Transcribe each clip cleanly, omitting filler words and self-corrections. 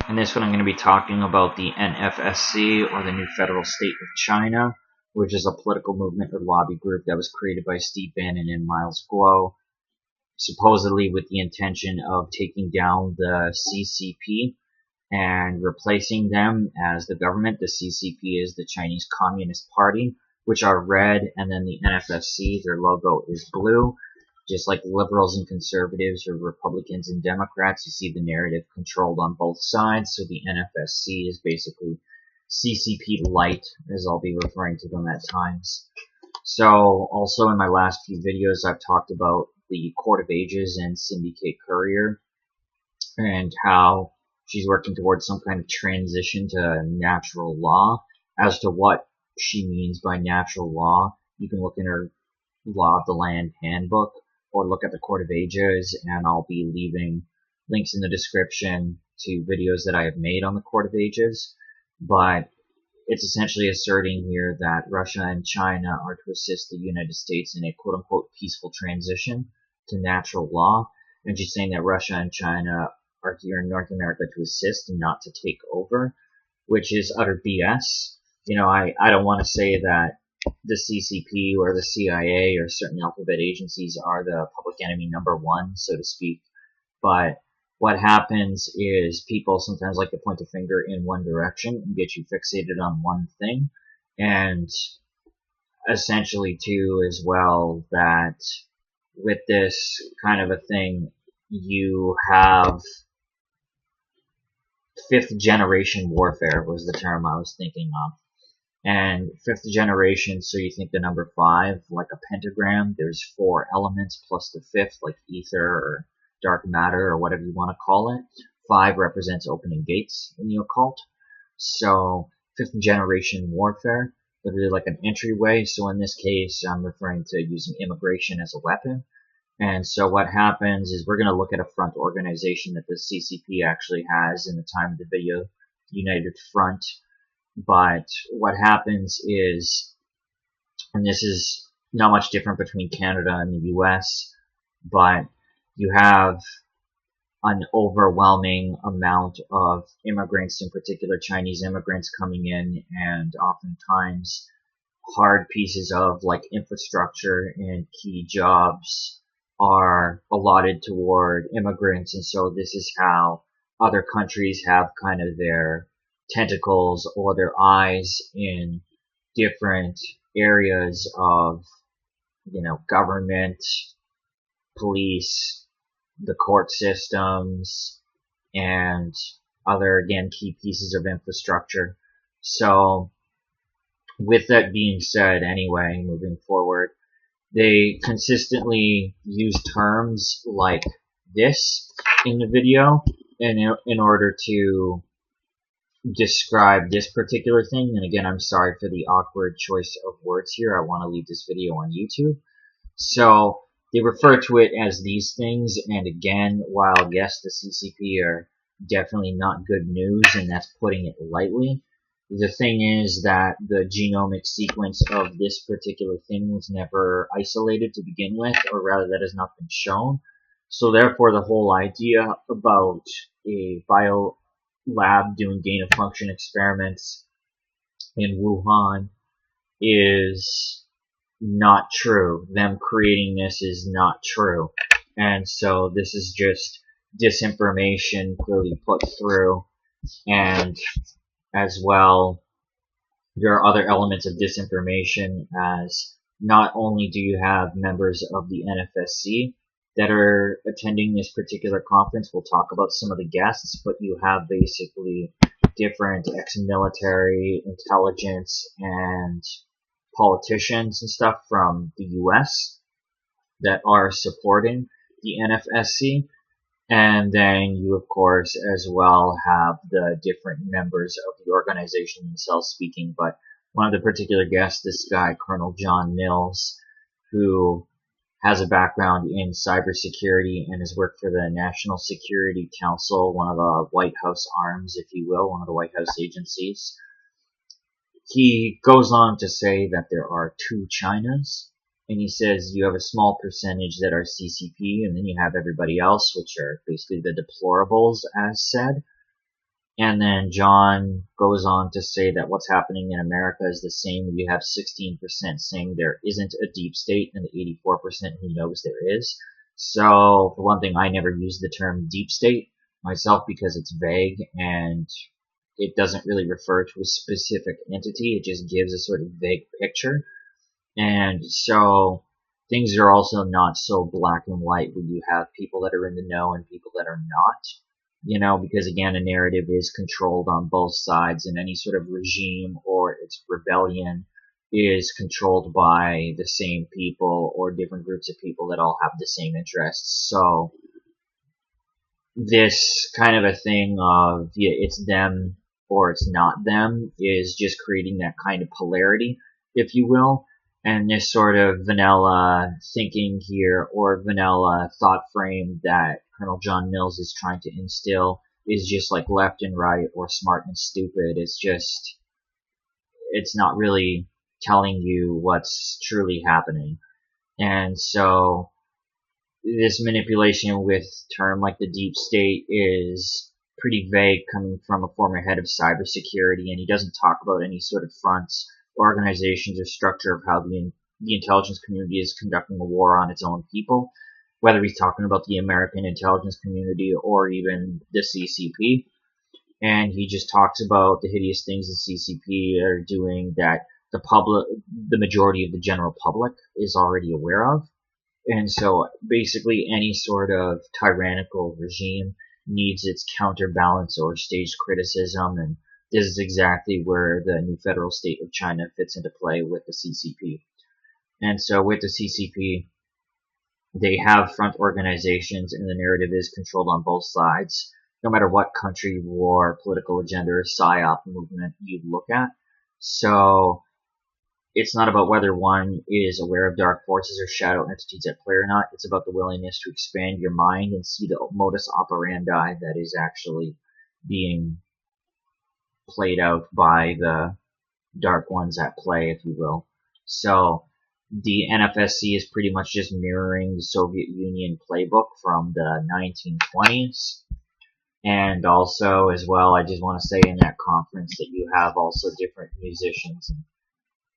In this one, I'm going to be talking about the NFSC, or the New Federal State of China, which is a political movement or lobby group that was created by Steve Bannon and Miles Guo, supposedly with the intention of taking down the CCP and replacing them as the government. The CCP is the Chinese Communist Party, which are red, and then the NFSC, their logo is blue. Just like liberals and conservatives, or Republicans and Democrats, you see the narrative controlled on both sides. So the NFSC is basically CCP light, as I'll be referring to them at times. So also in my last few videos, I've talked about the Court of Ages and Syndicate Courier, and how she's working towards some kind of transition to natural law. As to what she means by natural law, you can look in her Law of the Land handbook, or look at the Court of Ages, and I'll be leaving links in the description to videos that I have made on the Court of Ages. But it's essentially asserting here that Russia and China are to assist the United States in a quote-unquote peaceful transition to natural law, and she's saying that Russia and China are here in North America to assist and not to take over, which is utter BS. I don't want to say that the CCP or the CIA or certain alphabet agencies are the public enemy number one, so to speak. But what happens is people sometimes like to point a finger in one direction and get you fixated on one thing. And essentially, too, as well, that with this kind of a thing, you have fifth generation warfare was the term I was thinking of. And fifth generation, so you think the number 5, like a pentagram, there's 4 elements plus the fifth, like ether or dark matter or whatever you want to call it. 5 represents opening gates in the occult. So fifth generation warfare, literally like an entryway. So in this case, I'm referring to using immigration as a weapon. And so what happens is we're going to look at a front organization that the CCP actually has in the time of the video, United Front. But what happens is, and this is not much different between Canada and the US, but you have an overwhelming amount of immigrants, in particular Chinese immigrants, coming in, and oftentimes hard pieces of like infrastructure and key jobs are allotted toward immigrants. And so this is how other countries have kind of their tentacles or their eyes in different areas of, government, police, the court systems, and other, again, key pieces of infrastructure. So with that being said, anyway, moving forward, they consistently use terms like this in the video in order to describe this particular thing. And again, I'm sorry for the awkward choice of words here. I want to leave this video on YouTube. So they refer to it as these things, and again, while yes, the CCP are definitely not good news, and that's putting it lightly, the thing is that the genomic sequence of this particular thing was never isolated to begin with, or rather that has not been shown. So therefore the whole idea about a bio lab doing gain of function experiments in Wuhan is not true. Them creating this is not true. And so this is just disinformation clearly put through. And as well, there are other elements of disinformation, as not only do you have members of the NFSC that are attending this particular conference. We'll talk about some of the guests, but you have basically different ex-military, intelligence, and politicians and stuff from the US that are supporting the NFSC. And then you, of course, as well have the different members of the organization themselves speaking. But one of the particular guests, this guy, Colonel John Mills, who has a background in cybersecurity and has worked for the National Security Council, one of the White House arms, if you will, one of the White House agencies. He goes on to say that there are 2 Chinas, and he says you have a small percentage that are CCP, and then you have everybody else, which are basically the deplorables, as said. And then John goes on to say that what's happening in America is the same. You have 16% saying there isn't a deep state and 84% who knows there is. So, for one thing, I never use the term deep state myself because it's vague and it doesn't really refer to a specific entity. It just gives a sort of vague picture. And so things are also not so black and white when you have people that are in the know and people that are not. Because again, a narrative is controlled on both sides, and any sort of regime or its rebellion is controlled by the same people or different groups of people that all have the same interests. So this kind of a thing of it's them or it's not them is just creating that kind of polarity, if you will. And this sort of vanilla thinking here, or vanilla thought frame that Colonel John Mills is trying to instill, is just like left and right or smart and stupid. It's not really telling you what's truly happening. And so this manipulation with term like the deep state is pretty vague, coming from a former head of cybersecurity, and he doesn't talk about any sort of fronts, organizations, or structure of how the intelligence community is conducting a war on its own people, whether he's talking about the American intelligence community or even the CCP. And he just talks about the hideous things the CCP are doing that the majority of the general public is already aware of. And so basically any sort of tyrannical regime needs its counterbalance or staged criticism, and this is exactly where the new federal state of China fits into play with the CCP. And so with the CCP, they have front organizations, and the narrative is controlled on both sides, no matter what country, war, political agenda, or PSYOP movement you look at. So it's not about whether one is aware of dark forces or shadow entities at play or not. It's about the willingness to expand your mind and see the modus operandi that is actually being played out by the dark ones at play, if you will. So the NFSC is pretty much just mirroring the Soviet Union playbook from the 1920s. And also, as well, I just want to say in that conference that you have also different musicians and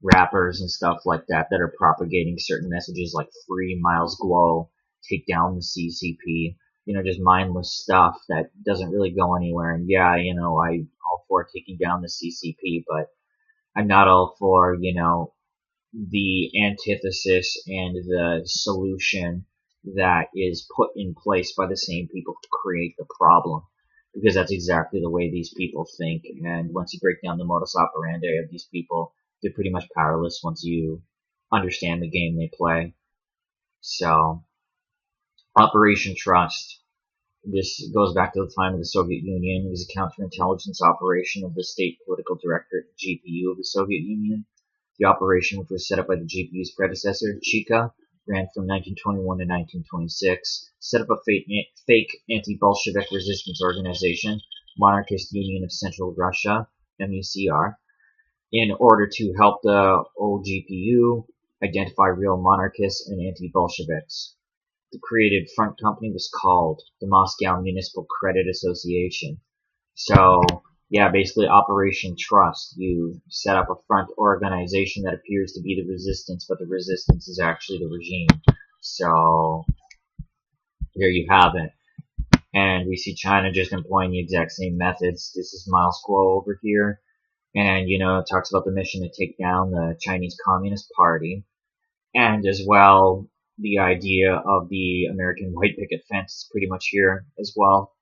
rappers and stuff like that that are propagating certain messages like free Miles Glow, take down the CCP, just mindless stuff that doesn't really go anywhere. And yeah, I'm all for taking down the CCP, but I'm not all for, the antithesis and the solution that is put in place by the same people to create the problem. Because that's exactly the way these people think. And once you break down the modus operandi of these people, they're pretty much powerless once you understand the game they play. So, Operation Trust. This goes back to the time of the Soviet Union. It was a counterintelligence operation of the State Political Directorate, GPU, of the Soviet Union. The operation, which was set up by the GPU's predecessor, Chika, ran from 1921 to 1926, set up a fake anti-Bolshevik resistance organization, Monarchist Union of Central Russia, MUCR, in order to help the old GPU identify real monarchists and anti-Bolsheviks. The created front company was called the Moscow Municipal Credit Association. So, yeah, basically Operation Trust. You set up a front organization that appears to be the resistance, but the resistance is actually the regime. So, there you have it. And we see China just employing the exact same methods. This is Miles Guo over here. And, it talks about the mission to take down the Chinese Communist Party. And as well, the idea of the American White Picket Fence is pretty much here as well.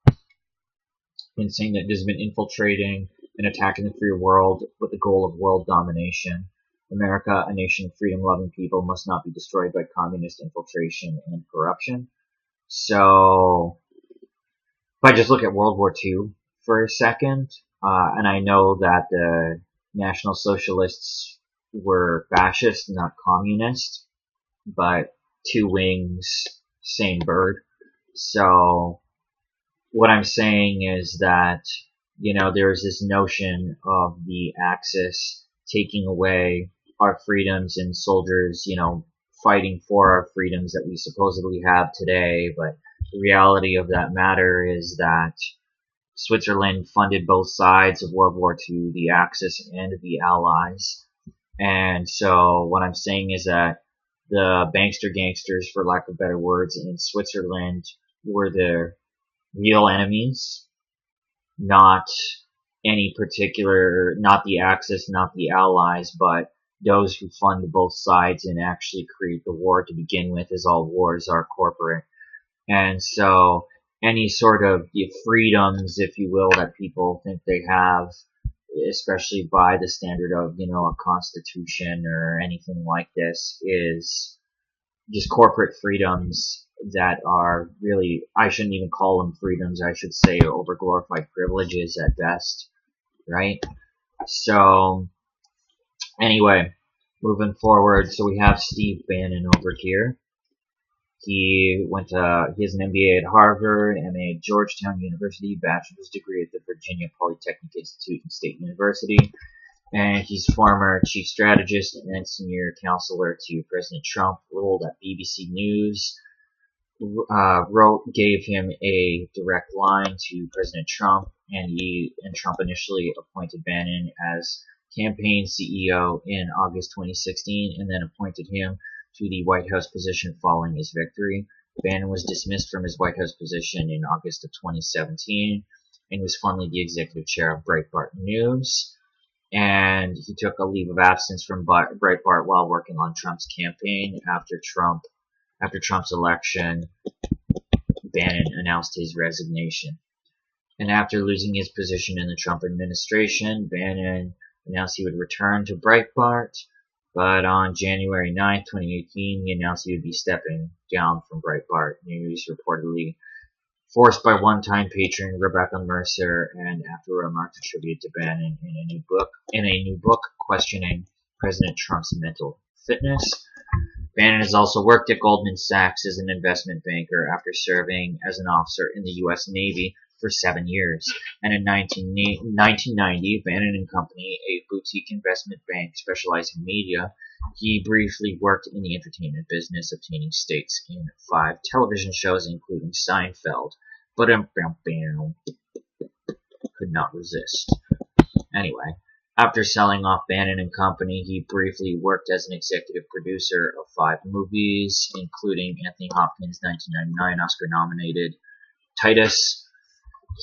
And saying that it has been infiltrating and attacking the free world with the goal of world domination. America, a nation of freedom-loving people, must not be destroyed by communist infiltration and corruption. So, if I just look at World War II for a second, and I know that the National Socialists were fascist, not communist, but two wings, same bird. So, what I'm saying is that, there's this notion of the Axis taking away our freedoms and soldiers, fighting for our freedoms that we supposedly have today, but the reality of that matter is that Switzerland funded both sides of World War II, the Axis and the Allies. And so what I'm saying is that the bankster gangsters, for lack of better words, in Switzerland were the real enemies, not any particular, not the Axis, not the Allies, but those who fund both sides and actually create the war to begin with, as all wars are corporate. And so any sort of freedoms, if you will, that people think they have, especially by the standard of, a constitution or anything like this, is just corporate freedoms that are really, I shouldn't even call them freedoms, I should say overglorified privileges at best, right? So, anyway, moving forward, so we have Steve Bannon over here. He has an MBA at Harvard, MA at Georgetown University, bachelor's degree at the Virginia Polytechnic Institute and State University, and he's former chief strategist and senior counselor to President Trump, ruled at BBC News, gave him a direct line to President Trump, and Trump initially appointed Bannon as campaign CEO in August 2016, and then appointed him to the White House position following his victory. Bannon was dismissed from his White House position in August of 2017, and was formerly the executive chair of Breitbart News. And he took a leave of absence from Breitbart while working on Trump's campaign. After Trump's election, Bannon announced his resignation. And after losing his position in the Trump administration, Bannon announced he would return to Breitbart. But on January 9, 2018, he announced he would be stepping down from Breitbart News, reportedly forced by one-time patron Rebecca Mercer, and after remarks attributed to Bannon in a new book questioning President Trump's mental fitness. Bannon has also worked at Goldman Sachs as an investment banker after serving as an officer in the U.S. Navy for 7 years. And in 1990, Bannon and Company, a boutique investment bank specializing in media, he briefly worked in the entertainment business, obtaining stakes in 5 television shows, including Seinfeld. But could not resist. Anyway, after selling off Bannon and Company, he briefly worked as an executive producer of 5 movies, including Anthony Hopkins' 1999 Oscar-nominated Titus.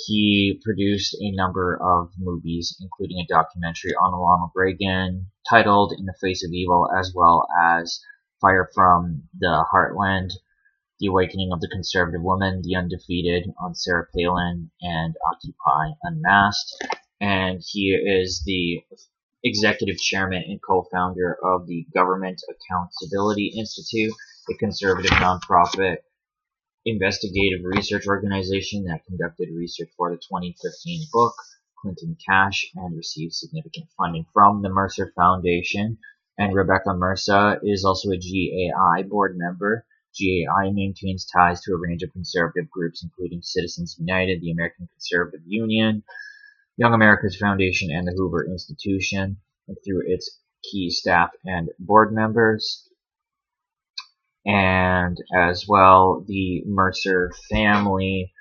He produced a number of movies, including a documentary on Ronald Reagan titled In the Face of Evil, as well as Fire from the Heartland, The Awakening of the Conservative Woman, The Undefeated on Sarah Palin, and Occupy Unmasked. And he is the executive chairman and co-founder of the Government Accountability Institute, a conservative nonprofit investigative research organization that conducted research for the 2015 book Clinton Cash and received significant funding from the Mercer Foundation. And Rebecca Mercer is also a GAI board member. GAI maintains ties to a range of conservative groups, including Citizens United, the American Conservative Union, Young America's Foundation, and the Hoover Institution, and through its key staff and board members. And as well, the Mercer family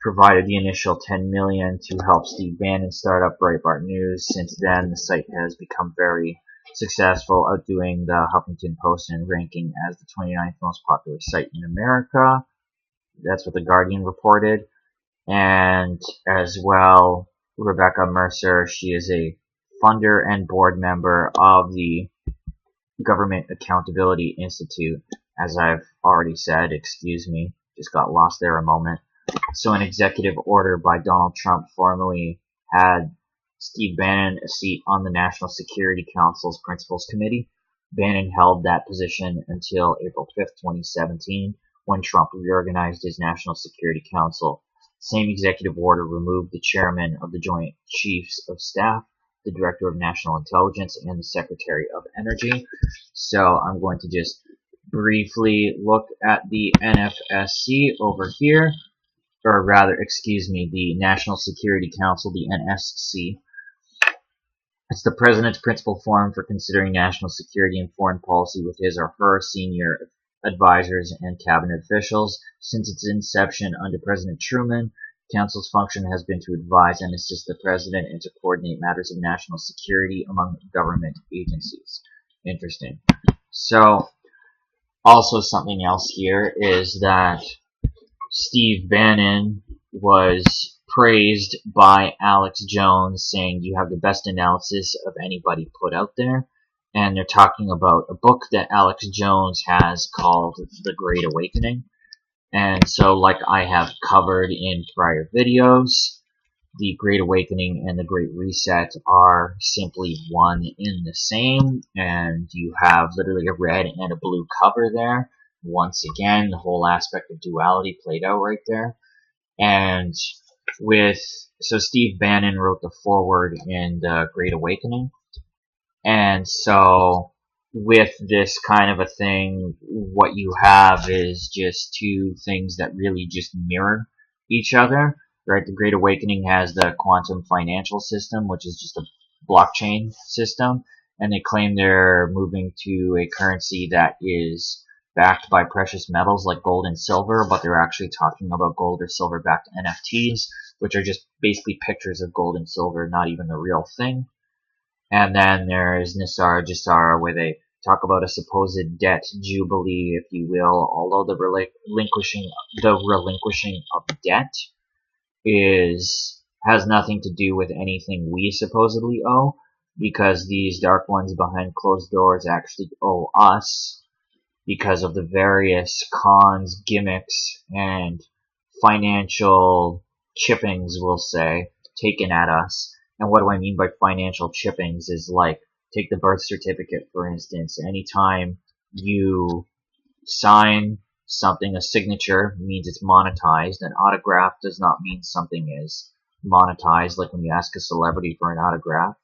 provided the initial $10 million to help Steve Bannon start up Breitbart News. Since then, the site has become very successful, outdoing the Huffington Post and ranking as the 29th most popular site in America. That's what The Guardian reported. And as well, Rebecca Mercer, she is a funder and board member of the Government Accountability Institute. As I've already said, excuse me, just got lost there a moment. So an executive order by Donald Trump formally had Steve Bannon a seat on the National Security Council's Principals Committee. Bannon held that position until April 5th, 2017, when Trump reorganized his National Security Council. Same executive order removed the chairman of the Joint Chiefs of Staff, the Director of National Intelligence, and the Secretary of Energy. So I'm going to just briefly look at the NFSC over here, or rather, excuse me, the National Security Council, the NSC. It's the President's principal forum for considering national security and foreign policy with his or her senior advisors and cabinet officials. Since its inception under President Truman, Council's function has been to advise and assist the President and to coordinate matters of national security among government agencies. Interesting. So, also something else here is that Steve Bannon was praised by Alex Jones, saying you have the best analysis of anybody put out there. And they're talking about a book that Alex Jones has called The Great Awakening. And so, like I have covered in prior videos, the Great Awakening and the Great Reset are simply one in the same, and you have literally a red and a blue cover there. Once again, the whole aspect of duality played out right there. And so Steve Bannon wrote the foreword in the Great Awakening. And so with this kind of a thing, what you have is just two things that really just mirror each other, right? The Great Awakening has the quantum financial system, which is just a blockchain system, and they claim they're moving to a currency that is backed by precious metals like gold and silver, but they're actually talking about gold or silver backed NFTs, which are just basically pictures of gold and silver, not even the real thing. And then there's Nisara Jisara, where they talk about a supposed debt jubilee, if you will, although the relinquishing of debt has nothing to do with anything we supposedly owe, because these dark ones behind closed doors actually owe us because of the various cons, gimmicks, and financial chippings, we'll say, taken at us. And what do I mean by financial chippings is like, take the birth certificate, for instance. Anytime you sign something, a signature means it's monetized. An autograph does not mean something is monetized, like when you ask a celebrity for an autograph.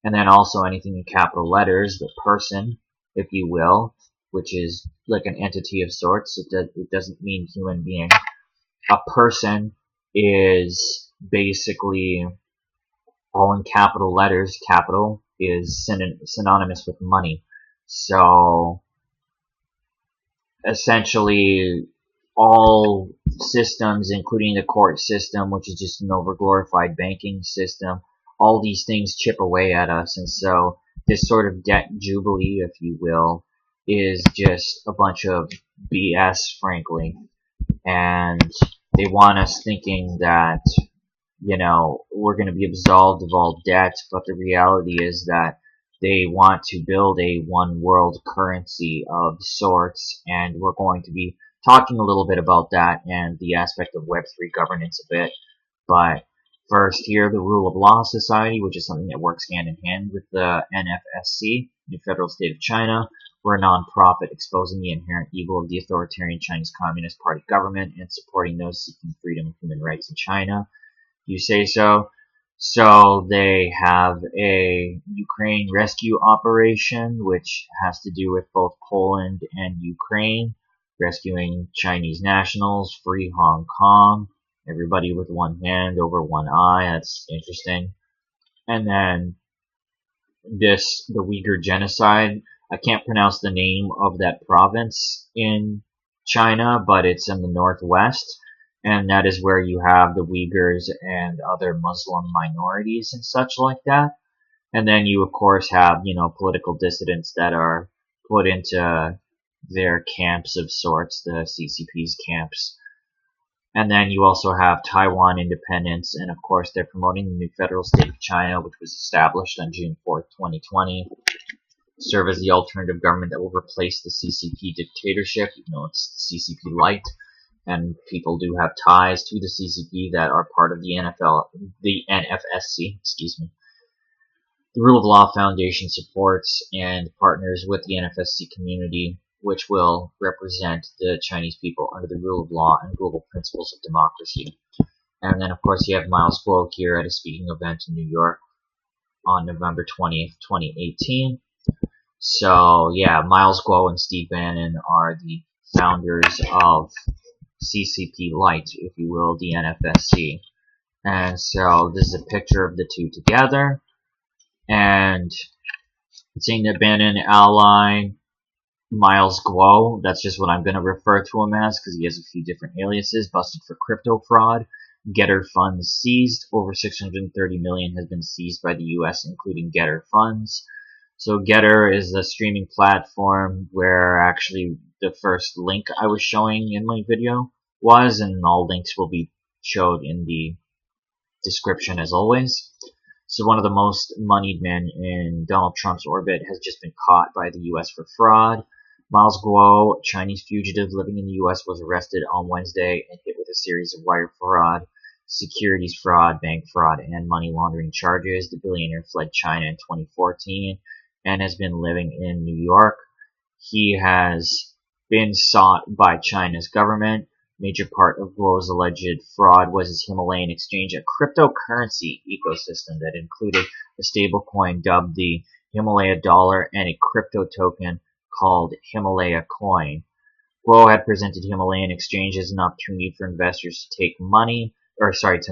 And then also anything in capital letters, the person, if you will, which is like an entity of sorts. It doesn't mean human being. A person is basically all in capital letters. Capital is synonymous with money. So essentially all systems, including the court system, which is just an overglorified banking system, all these things chip away at us. And so this sort of debt jubilee, if you will, is just a bunch of BS, frankly. And they want us thinking that, you know, we're going to be absolved of all debt, but the reality is that they want to build a one world currency of sorts, and we're going to be talking a little bit about that and the aspect of Web3 governance a bit. But first here, the Rule of Law Society, which is something that works hand in hand with the NFSC, the Federal State of China. We're a non-profit exposing the inherent evil of the authoritarian Chinese Communist Party government and supporting those seeking freedom and human rights in China. You say so. So they have a Ukraine rescue operation, which has to do with both Poland and Ukraine, rescuing Chinese nationals, free Hong Kong, everybody with one hand over one eye. That's interesting. And then the Uyghur genocide. I can't pronounce the name of that province in China, but it's in the northwest. And that is where you have the Uyghurs and other Muslim minorities and such like that. And then you, of course, have, you know, political dissidents that are put into their camps of sorts, the CCP's camps. And then you also have Taiwan independence, and of course they're promoting the new federal state of China, which was established on June 4th, 2020. Serve as the alternative government that will replace the CCP dictatorship, even though it's CCP light. And people do have ties to the CCP that are part of the NFSC, excuse me. The Rule of Law Foundation supports and partners with the NFSC community, which will represent the Chinese people under the rule of law and global principles of democracy. And then, of course, you have Miles Guo here at a speaking event in New York on November 20th, 2018. So, yeah, Miles Guo and Steve Bannon are the founders of CCP Light, if you will, the NFSC. And so this is a picture of the two together. And it's saying that Bannon ally Miles Guo, that's just what I'm going to refer to him as because he has a few different aliases, busted for crypto fraud. Getter funds seized. Over 630 million has been seized by the U.S., including Getter funds. So Getter is the streaming platform where actually the first link I was showing in my video was, and all links will be showed in the description as always. So one of the most moneyed men in Donald Trump's orbit has just been caught by the U.S. for fraud. Miles Guo, a Chinese fugitive living in the U.S., was arrested on Wednesday and hit with a series of wire fraud, securities fraud, bank fraud, and money laundering charges. The billionaire fled China in 2014 and has been living in New York. He has been sought by China's government. Major part of Guo's alleged fraud was his Himalayan exchange, a cryptocurrency ecosystem that included a stablecoin dubbed the Himalaya dollar and a crypto token called Himalaya coin. Guo had presented Himalayan exchange as an opportunity for investors to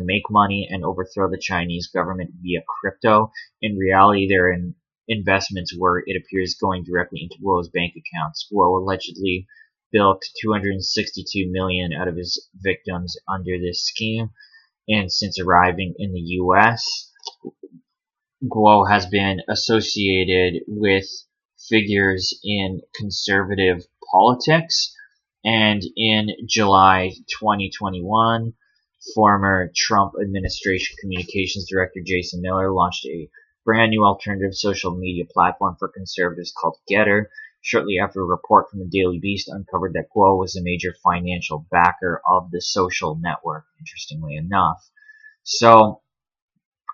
make money and overthrow the Chinese government via crypto. In reality, their investments were, it appears, going directly into Guo's bank accounts. Guo allegedly bilked $262 million out of his victims under this scheme, and since arriving in the U.S., Guo has been associated with figures in conservative politics, and in July 2021, former Trump administration communications director Jason Miller launched a brand new alternative social media platform for conservatives called Getter, shortly after a report from the Daily Beast uncovered that Guo was a major financial backer of the social network, interestingly enough. So,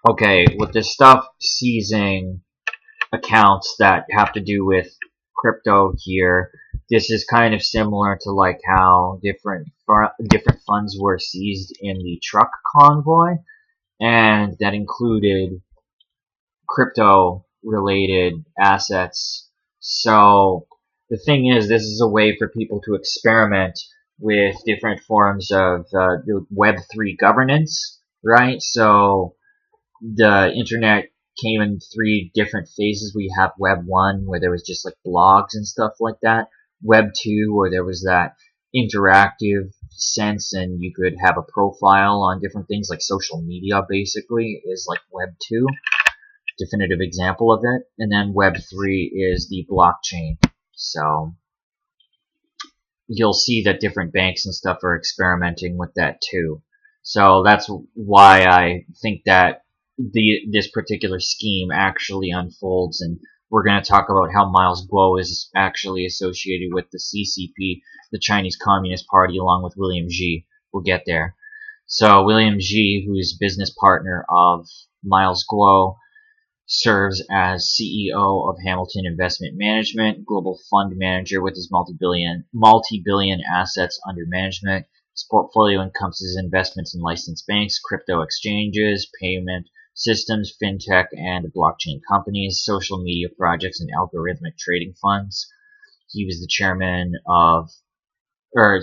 okay, with this stuff seizing accounts that have to do with crypto here, this is kind of similar to like how different funds were seized in the truck convoy, and that included crypto related assets. So the thing is, this is a way for people to experiment with different forms of Web3 governance, right? So the internet came in 3 different phases. We have Web 1, where there was just like blogs and stuff like that. Web 2, where there was that interactive sense and you could have a profile on different things, like social media basically is like Web 2. Definitive example of it. And then Web 3 is the blockchain. So you'll see that different banks and stuff are experimenting with that too. So that's why I think that this particular scheme actually unfolds, and we're going to talk about how Miles Guo is actually associated with the CCP, the Chinese Communist Party, along with William Xi. We'll get there. So William Xi, who is business partner of Miles Guo, serves as CEO of Hamilton Investment Management, global fund manager with his multi-billion assets under management. His portfolio encompasses investments in licensed banks, crypto exchanges, payment systems, fintech, and blockchain companies, social media projects, and algorithmic trading funds. He was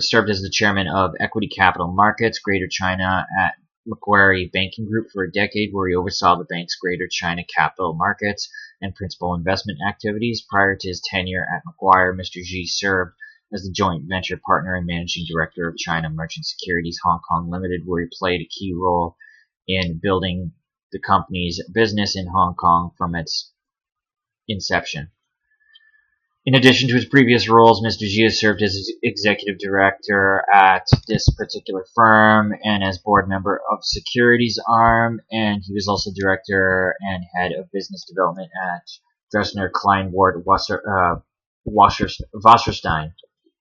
served as the chairman of Equity Capital Markets, Greater China at Macquarie Banking Group for a decade, where he oversaw the bank's Greater China capital markets and principal investment activities. Prior to his tenure at Macquarie, Mr. Xi served as the joint venture partner and managing director of China Merchant Securities Hong Kong Limited, where he played a key role in building the company's business in Hong Kong from its inception. In addition to his previous roles, Mr. Xi has served as executive director at this particular firm and as board member of securities arm, and he was also director and head of business development at Dresner Kleinwort Wasserstein,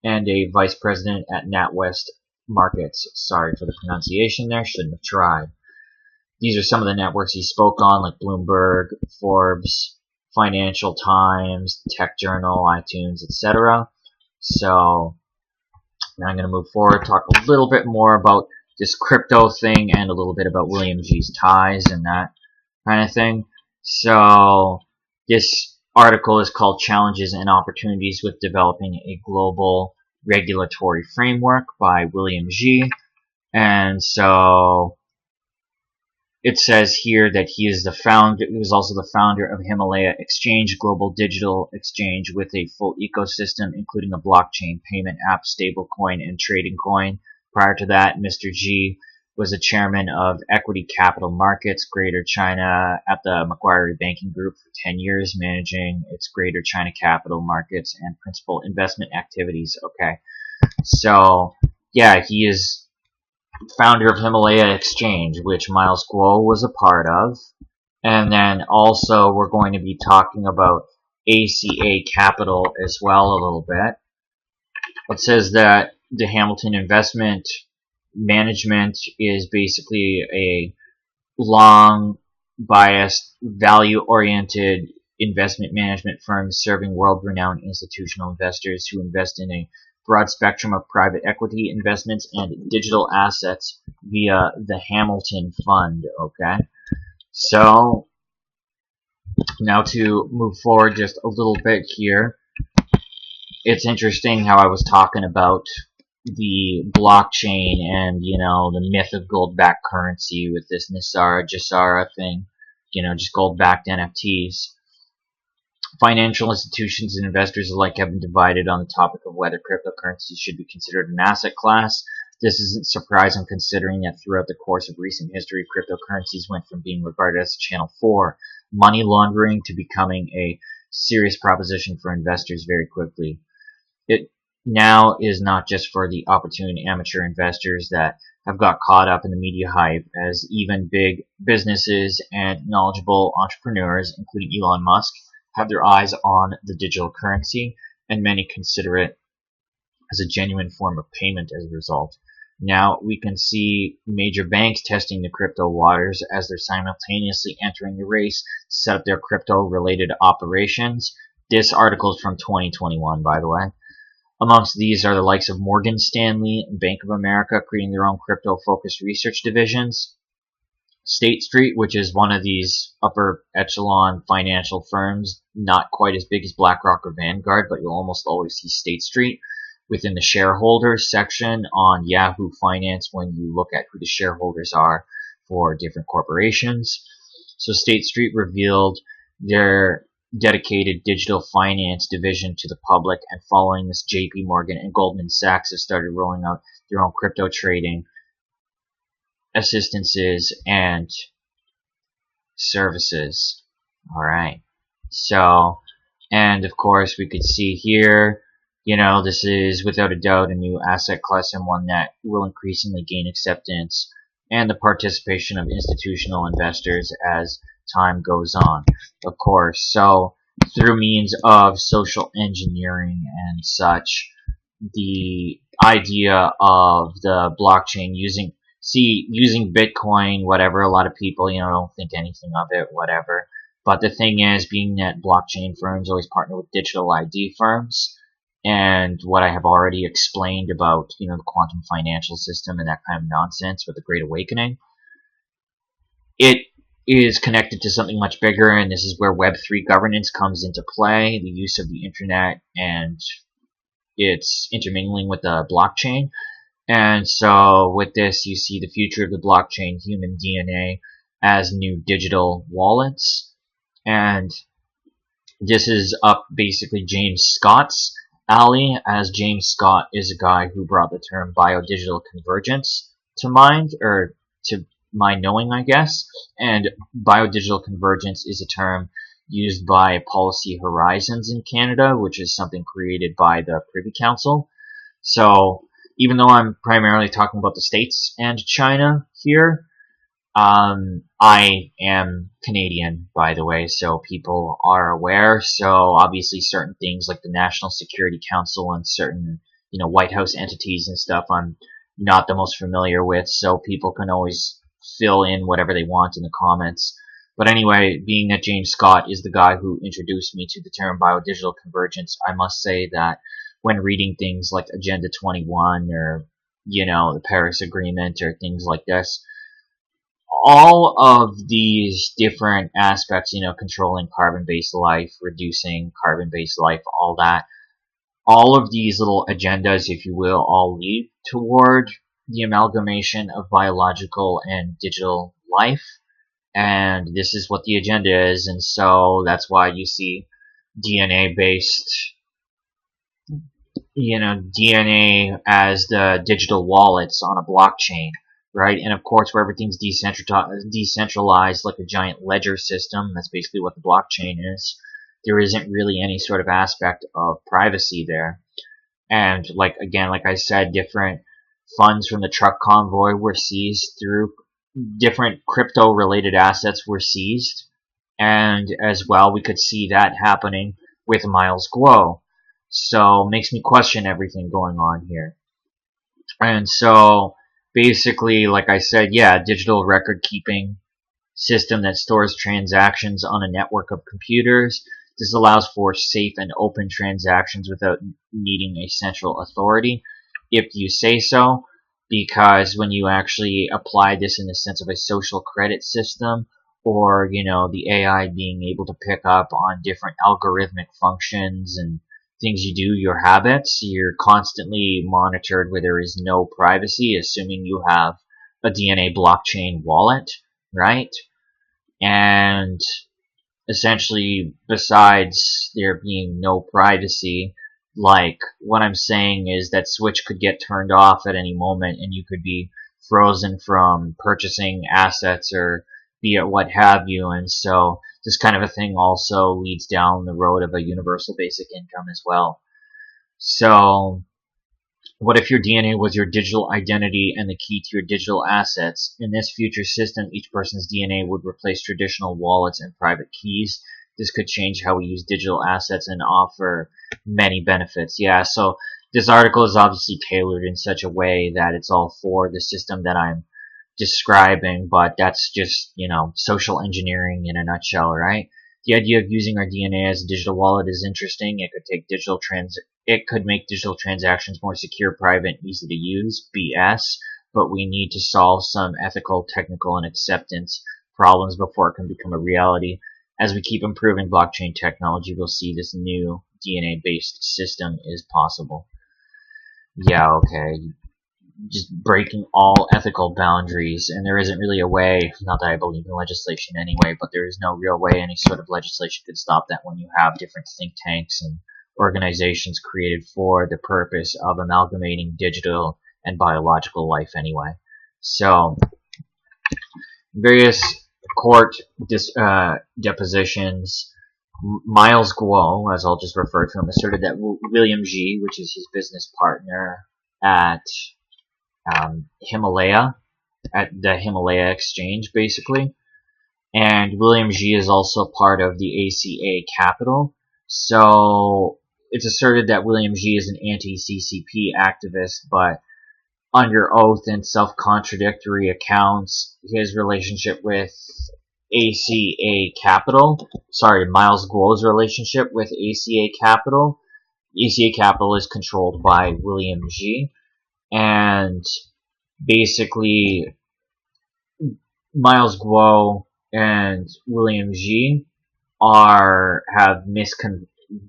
and a vice president at NatWest Markets. Sorry for the pronunciation there, shouldn't have tried. These are some of the networks he spoke on, like Bloomberg, Forbes, Financial Times, Tech Journal, iTunes, etc. So now I'm going to move forward, talk a little bit more about this crypto thing and a little bit about William G's ties and that kind of thing. So this article is called Challenges and Opportunities with Developing a Global Regulatory Framework by William G. And so it says here that he was also the founder of Himalaya Exchange, global digital exchange with a full ecosystem, including a blockchain, payment app, stablecoin, and trading coin. Prior to that, Mr. G was the chairman of Equity Capital Markets Greater China at the Macquarie Banking Group for 10 years, managing its Greater China capital markets and principal investment activities. Okay, so yeah, he is founder of Himalaya Exchange, which Miles Guo was a part of. And then also we're going to be talking about ACA Capital as well a little bit. It says that the Hamilton Investment Management is basically a long, biased, value-oriented investment management firm serving world-renowned institutional investors who invest in a broad spectrum of private equity investments and digital assets via the Hamilton Fund. Okay, so now to move forward just a little bit here, it's interesting how I was talking about the blockchain and, the myth of gold-backed currency with this Jasara thing, just gold-backed NFTs. Financial institutions and investors alike have been divided on the topic of whether cryptocurrencies should be considered an asset class. This isn't surprising considering that throughout the course of recent history, cryptocurrencies went from being regarded as a channel for money laundering to becoming a serious proposition for investors very quickly. It now is not just for the opportune amateur investors that have got caught up in the media hype, as even big businesses and knowledgeable entrepreneurs, including Elon Musk, have their eyes on the digital currency, and many consider it as a genuine form of payment as a result. Now we can see major banks testing the crypto waters as they're simultaneously entering the race to set up their crypto-related operations. This article is from 2021, by the way. Amongst these are the likes of Morgan Stanley and Bank of America creating their own crypto-focused research divisions. State Street, which is one of these upper echelon financial firms, not quite as big as BlackRock or Vanguard, but you'll almost always see State Street within the shareholders section on Yahoo Finance when you look at who the shareholders are for different corporations. So State Street revealed their dedicated digital finance division to the public, and following this, JP Morgan and Goldman Sachs have started rolling out their own crypto trading assistances and services. Alright, so, and of course we could see here, this is without a doubt a new asset class and one that will increasingly gain acceptance and the participation of institutional investors as time goes on, of course. So through means of social engineering and such, the idea of the blockchain using Bitcoin, whatever, a lot of people, don't think anything of it, whatever. But the thing is, being that blockchain firms always partner with digital ID firms, and what I have already explained about, the quantum financial system and that kind of nonsense with the Great Awakening, it is connected to something much bigger, and this is where Web3 governance comes into play, the use of the internet and its intermingling with the blockchain. And so with this, you see the future of the blockchain, human DNA, as new digital wallets. And this is up basically James Scott's alley, as James Scott is a guy who brought the term biodigital convergence to mind, or to my knowing, I guess. And biodigital convergence is a term used by Policy Horizons in Canada, which is something created by the Privy Council. So even though I'm primarily talking about the States and China here, I am Canadian, by the way, so people are aware. So obviously certain things like the National Security Council and certain, White House entities and stuff I'm not the most familiar with, so people can always fill in whatever they want in the comments. But anyway, being that James Scott is the guy who introduced me to the term biodigital convergence, I must say that when reading things like Agenda 21 or, the Paris Agreement or things like this, all of these different aspects, controlling carbon-based life, reducing carbon-based life, all that, all of these little agendas, if you will, all lead toward the amalgamation of biological and digital life. And this is what the agenda is, and so that's why you see DNA-based, DNA as the digital wallets on a blockchain. right? And of course, where everything's decentralized like a giant ledger system, that's basically what the blockchain is, there isn't really any sort of aspect of privacy there. And like I said, different funds from the truck convoy were seized through different crypto related assets were seized. And as well, we could see that happening with Miles Guo. So makes me question everything going on here. And so basically, like I said, yeah, digital record keeping system that stores transactions on a network of computers. This allows for safe and open transactions without needing a central authority, if you say so, because when you actually apply this in the sense of a social credit system, or, you know, the AI being able to pick up on different algorithmic functions and things you do, your habits, you're constantly monitored where there is no privacy, assuming you have a DNA blockchain wallet, right? And essentially, besides there being no privacy, like, what I'm saying is that switch could get turned off at any moment and you could be frozen from purchasing assets or be it what have you. And so this kind of a thing also leads down the road of a universal basic income as well. So what if your DNA was your digital identity and the key to your digital assets? In this future system, each person's DNA would replace traditional wallets and private keys. This could change how we use digital assets and offer many benefits. Yeah, so this article is obviously tailored in such a way that it's all for the system that I'm describing, but that's just, you know, social engineering in a nutshell, right? The idea of using our DNA as a digital wallet is interesting. It could make digital transactions more secure, private, and easy to use. BS. But we need to solve some ethical, technical, and acceptance problems before it can become a reality. As we keep improving blockchain technology, we'll see this new DNA-based system is possible. Yeah, okay. Just breaking all ethical boundaries, and there isn't really a way, not that I believe in legislation anyway, but there is no real way any sort of legislation could stop that when you have different think tanks and organizations created for the purpose of amalgamating digital and biological life anyway. So, various court depositions, Miles Guo, as I'll just refer to him, asserted that William G., which is his business partner at Himalaya, at the Himalaya exchange, basically. And William G. is also part of the ACA Capital. So it's asserted that William G. is an anti-CCP activist, but under oath and self-contradictory accounts, his relationship with Miles Guo's relationship with ACA Capital is controlled by William G. And basically, Miles Guo and William G.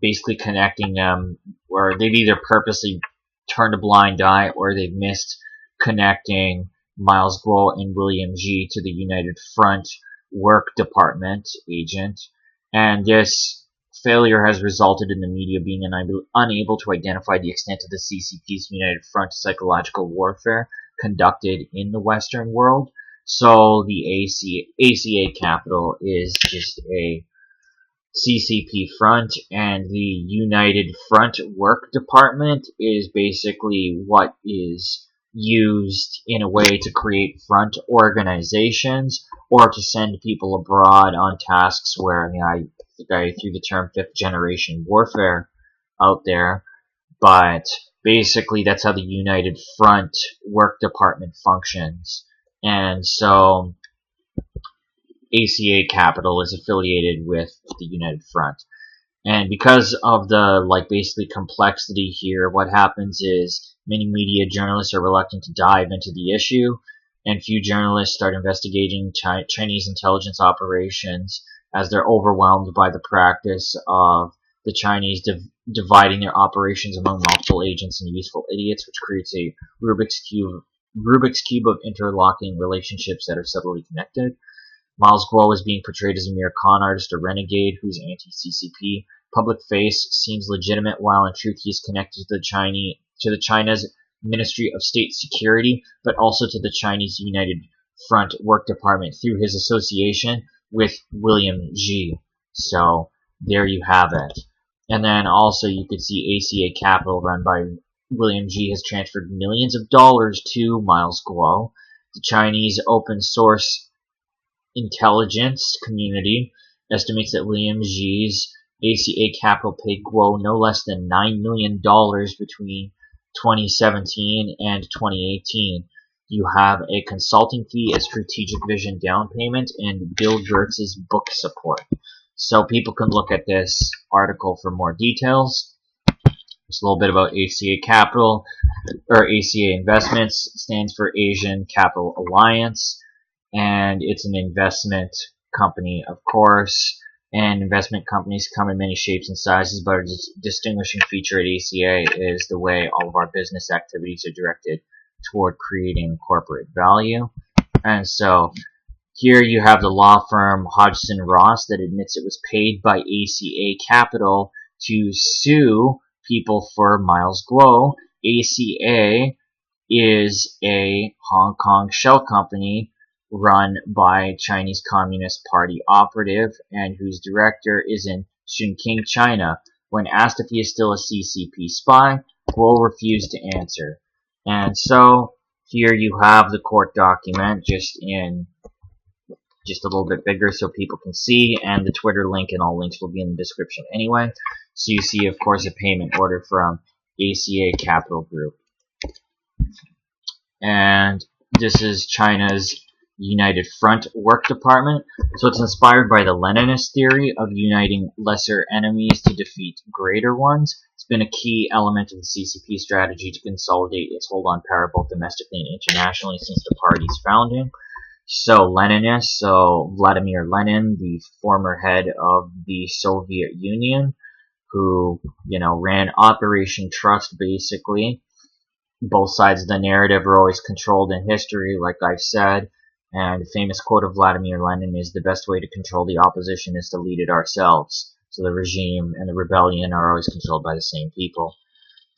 basically connecting them, or they've either purposely turned a blind eye or they've missed connecting Miles Guo and William G. to the United Front Work Department agent. And this failure has resulted in the media being unable to identify the extent of the CCP's United Front psychological warfare conducted in the Western world. So the ACA Capital is just a CCP front, and the United Front Work Department is basically what is used in a way to create front organizations or to send people abroad on tasks where, I think I threw the term fifth generation warfare out there, but basically that's how the United Front Work Department functions. And so ACA Capital is affiliated with the United Front. And because of the, basically complexity here, what happens is many media journalists are reluctant to dive into the issue, and few journalists start investigating Chinese intelligence operations as they're overwhelmed by the practice of the Chinese dividing their operations among multiple agents and useful idiots, which creates a Rubik's Cube of interlocking relationships that are subtly connected. Miles Guo is being portrayed as a mere con artist or renegade who's anti-CCP. Public face seems legitimate, while in truth he is connected to China's Ministry of State Security, but also to the Chinese United Front Work Department through his association with William G. So there you have it. And then also you could see ACA Capital, run by William G., has transferred millions of dollars to Miles Guo. The Chinese open source intelligence community estimates that William G's ACA Capital paid Guo no less than $9 million between 2017 and 2018. You have a consulting fee, a strategic vision down payment, and Bill Gates' book support. So people can look at this article for more details. Just a little bit about ACA Capital, or ACA Investments, stands for Asian Capital Alliance, and it's an investment company, of course. And investment companies come in many shapes and sizes, but a distinguishing feature at ACA is the way all of our business activities are directed toward creating corporate value. And so here you have the law firm Hodgson Ross that admits it was paid by ACA Capital to sue people for Miles Guo. ACA is a Hong Kong shell company run by Chinese Communist Party operative and whose director is in Chongqing, China. When asked if he is still a CCP spy, Guo refused to answer. And so here you have the court document just a little bit bigger so people can see, and the Twitter link and all links will be in the description anyway. So you see, of course, a payment order from ACA Capital Group. And this is China's United Front Work Department. So it's inspired by the Leninist theory of uniting lesser enemies to defeat greater ones. It's been a key element of the CCP strategy to consolidate its hold on power both domestically and internationally since the party's founding. So Leninists, so Vladimir Lenin, the former head of the Soviet Union, who, ran Operation Trust basically. Both sides of the narrative are always controlled in history, like I've said. And the famous quote of Vladimir Lenin is, "The best way to control the opposition is to lead it ourselves." So the regime and the rebellion are always controlled by the same people.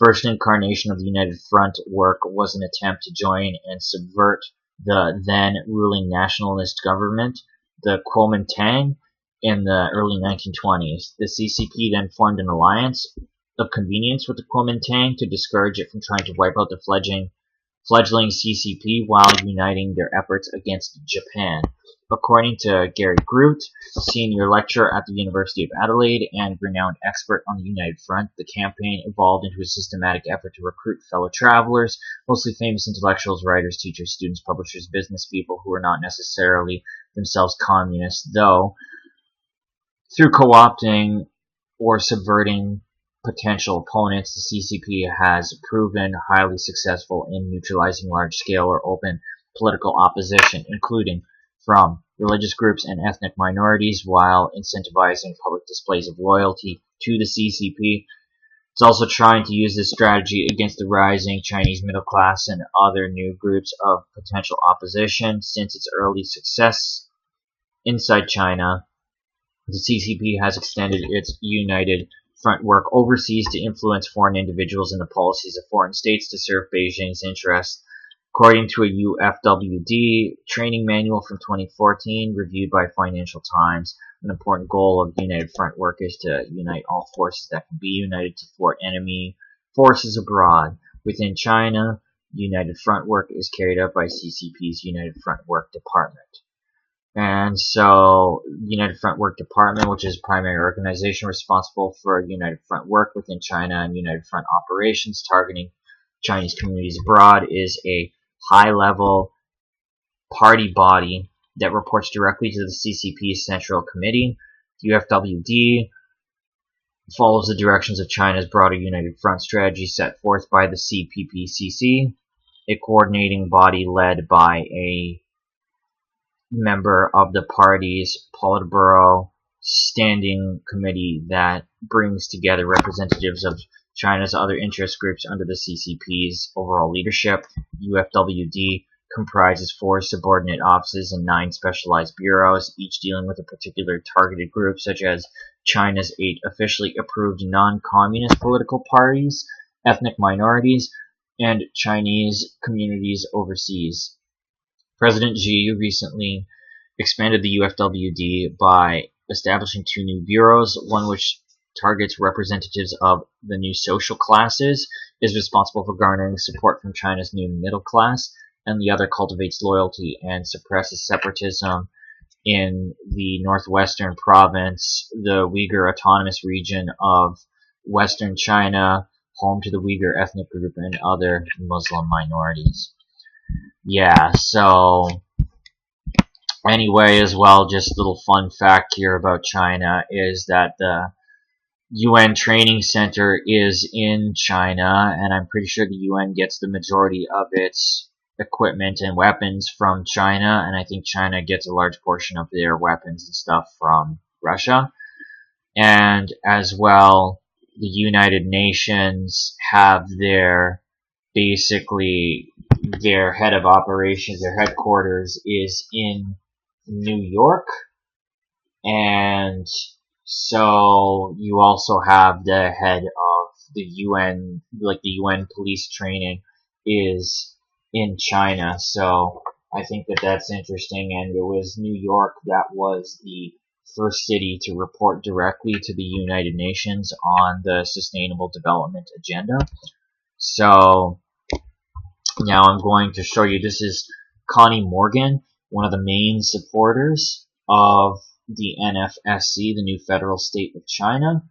First incarnation of the United Front Work was an attempt to join and subvert the then ruling nationalist government, the Kuomintang, in the early 1920s. The CCP then formed an alliance of convenience with the Kuomintang to discourage it from trying to wipe out the fledgling CCP while uniting their efforts against Japan. According to Gary Groot, senior lecturer at the University of Adelaide and renowned expert on the United Front, the campaign evolved into a systematic effort to recruit fellow travelers, mostly famous intellectuals, writers, teachers, students, publishers, business people who were not necessarily themselves communists, though through co-opting or subverting potential opponents, the CCP has proven highly successful in neutralizing large-scale or open political opposition, including from religious groups and ethnic minorities, while incentivizing public displays of loyalty to the CCP. It's also trying to use this strategy against the rising Chinese middle class and other new groups of potential opposition. Since its early success inside China, the CCP has extended its United Front Work overseas to influence foreign individuals in the policies of foreign states to serve Beijing's interests. According to a UFWD training manual from 2014 reviewed by Financial Times, an important goal of United Front Work is to unite all forces that can be united to thwart enemy forces abroad. Within China, United Front Work is carried out by CCP's United Front Work Department. And so, United Front Work Department, which is the primary organization responsible for United Front Work within China and United Front operations targeting Chinese communities abroad, is a high-level party body that reports directly to the CCP's Central Committee. UFWD follows the directions of China's broader United Front strategy set forth by the CPPCC, a coordinating body led by a member of the party's Politburo Standing Committee that brings together representatives of China's other interest groups under the CCP's overall leadership. UFWD comprises 4 subordinate offices and 9 specialized bureaus, each dealing with a particular targeted group, such as China's 8 officially approved non-communist political parties, ethnic minorities, and Chinese communities overseas. President Xi recently expanded the UFWD by establishing 2 new bureaus, one which targets representatives of the new social classes, is responsible for garnering support from China's new middle class, and the other cultivates loyalty and suppresses separatism in the northwestern province, the Uyghur Autonomous Region of Western China, home to the Uyghur ethnic group and other Muslim minorities. Yeah, so anyway, as well, just a little fun fact here about China is that the UN Training Center is in China, and I'm pretty sure the UN gets the majority of its equipment and weapons from China, and I think China gets a large portion of their weapons and stuff from Russia. And as well, the United Nations have basically their head of operations, their headquarters is in New York, and so you also have the head of the UN, like the UN police training is in China. So I think that that's interesting, and it was New York that was the first city to report directly to the United Nations on the Sustainable Development Agenda. So now I'm going to show you, this is Connie Morgan, one of the main supporters of the NFSC, the new federal state of China.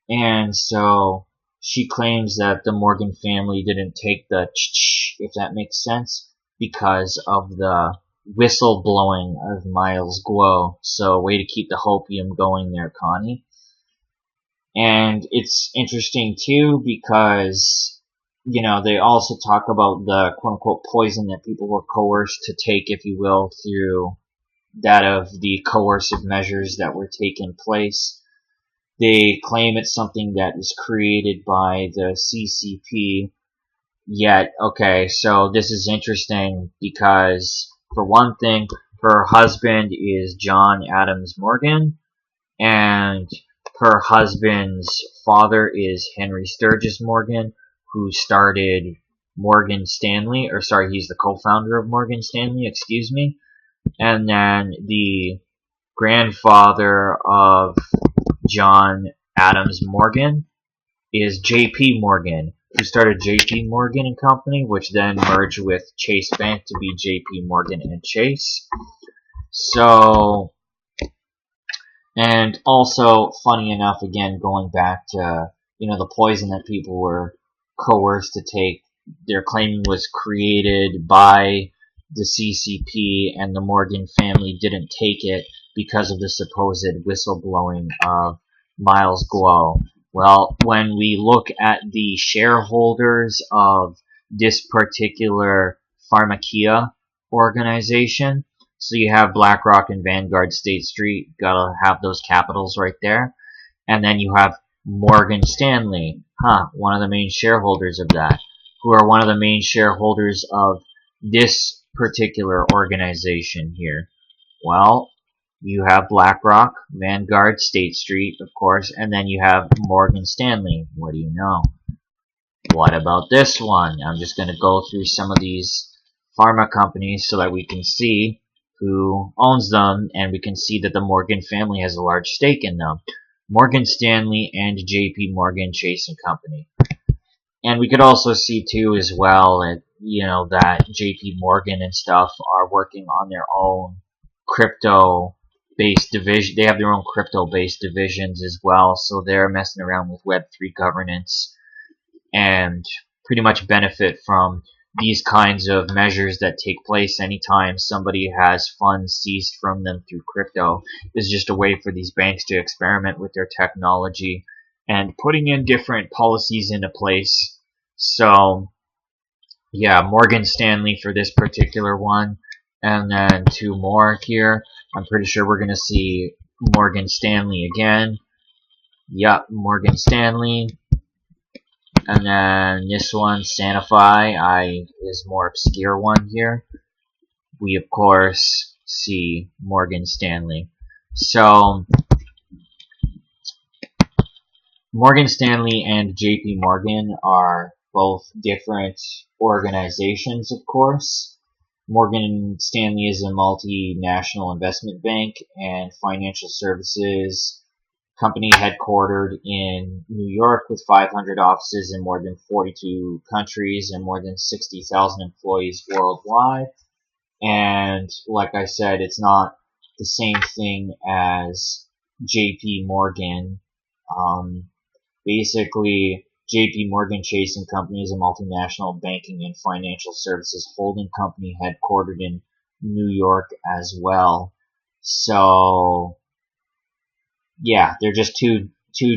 And so she claims that the Morgan family didn't take the ch-ch, if that makes sense, because of the whistle blowing of Miles Guo. So way to keep the hopium going there, Connie. And it's interesting too because, you know, they also talk about the quote-unquote poison that people were coerced to take, if you will, through that of the coercive measures that were taking place. They claim it's something that is created by the CCP. Yet, okay, so this is interesting because, for one thing, her husband is John Adams Morgan, and her husband's father is Henry Sturgis Morgan, who started Morgan Stanley, or sorry, he's the co-founder of Morgan Stanley, excuse me. And then the grandfather of John Adams Morgan is J.P. Morgan, who started J.P. Morgan and Company, which then merged with Chase Bank to be J.P. Morgan and Chase. So, and also, funny enough, again, going back to, you know, the poison that people were coerced to take, they're claiming was created by the CCP, and the Morgan family didn't take it because of the supposed whistleblowing of Miles Guo. Well, when we look at the shareholders of this particular pharmacia organization, so you have BlackRock and Vanguard State Street, gotta have those capitals right there, and then you have Morgan Stanley, one of the main shareholders of that, who are one of the main shareholders of this particular organization here. Well, you have BlackRock, Vanguard, State Street, of course, and then you have Morgan Stanley. What do you know? What about this one? I'm just going to go through some of these pharma companies so that we can see who owns them, and we can see that the Morgan family has a large stake in them. Morgan Stanley and J.P. Morgan Chase and Company. And we could also see too as well, you know, that J.P. Morgan and stuff are working on their own crypto-based division. They have their own crypto-based divisions as well, so they're messing around with Web3 governance and pretty much benefit from these kinds of measures that take place anytime somebody has funds seized from them through crypto. Is just a way for these banks to experiment with their technology and putting in different policies into place. So, yeah, Morgan Stanley for this particular one, and then 2 more here. I'm pretty sure we're going to see Morgan Stanley again. Yep, Morgan Stanley. And then this one, Sanofi, is more obscure one here. We, of course, see Morgan Stanley. So, Morgan Stanley and J.P. Morgan are both different organizations, of course. Morgan Stanley is a multinational investment bank and financial services company headquartered in New York with 500 offices in more than 42 countries and more than 60,000 employees worldwide. And like I said, it's not the same thing as JP Morgan. Basically, JP Morgan Chase and Company is a multinational banking and financial services holding company headquartered in New York as well. So, yeah, they're just two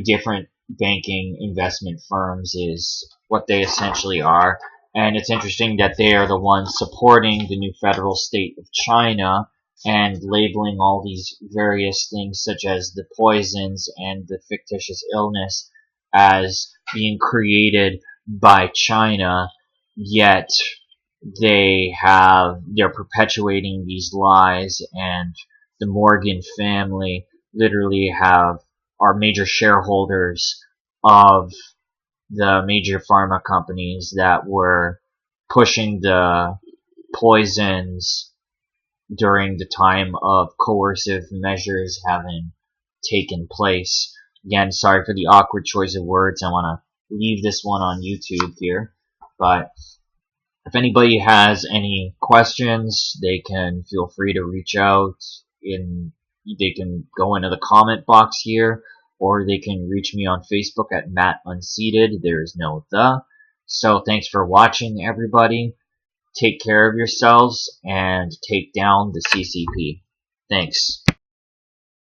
different banking investment firms is what they essentially are. And it's interesting that they are the ones supporting the new federal state of China and labeling all these various things such as the poisons and the fictitious illness as being created by China, yet they're perpetuating these lies, and the Morgan family literally are major shareholders of the major pharma companies that were pushing the poisons during the time of coercive measures having taken place. Again, sorry for the awkward choice of words. I want to leave this one on YouTube here. But if anybody has any questions, they can feel free to reach out. They can go into the comment box here, or they can reach me on Facebook at Matt Unseated. There is no the. So thanks for watching, everybody. Take care of yourselves and take down the CCP. Thanks.